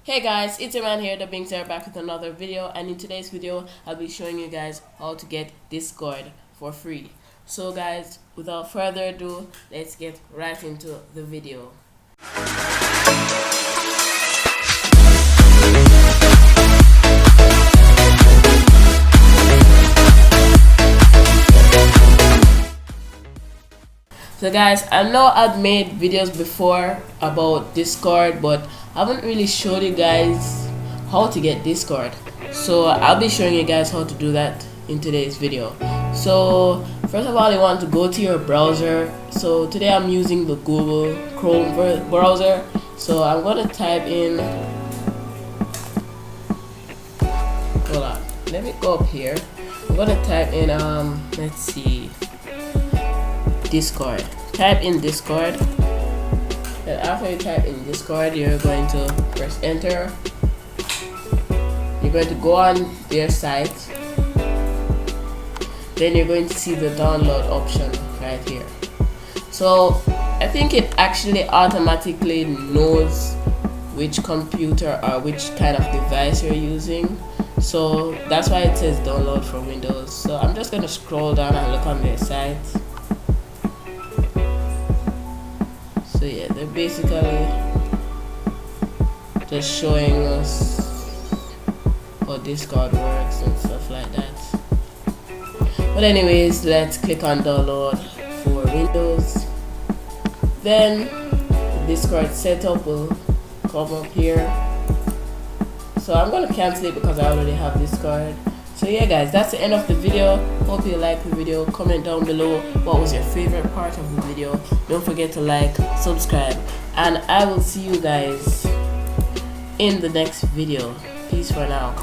Hey guys, it's Iman here, the Bing Sarah, back with another video, and in today's video I'll be showing you guys how to get Discord for free. So guys, without further ado, let's get right into the video. So guys, I know I've made videos before about Discord, but I haven't really showed you guys how to get Discord. So I'll be showing you guys how to do that in today's video. So first of all, you want to go to your browser. So today I'm using the Google Chrome browser. So I'm going to type in, hold on, let me go up here. I'm going to type in, let's see, Discord. Type in Discord. And after you type in Discord, you're going to press enter. You're going to go on their site. Then you're going to see the download option right here. So I think it actually automatically knows which computer or which kind of device you're using. So that's why it says download for Windows. So I'm just going to scroll down and look on their site. So yeah, they're basically just showing us how Discord works and stuff like that. But anyways, let's click on download for Windows. Then the Discord setup will come up here. So I'm gonna cancel it because I already have Discord. So yeah guys, that's the end of the video. Hope you liked the video. Comment down below what was your favorite part of the video. Don't forget to like, subscribe, and I will see you guys in the next video. Peace for now.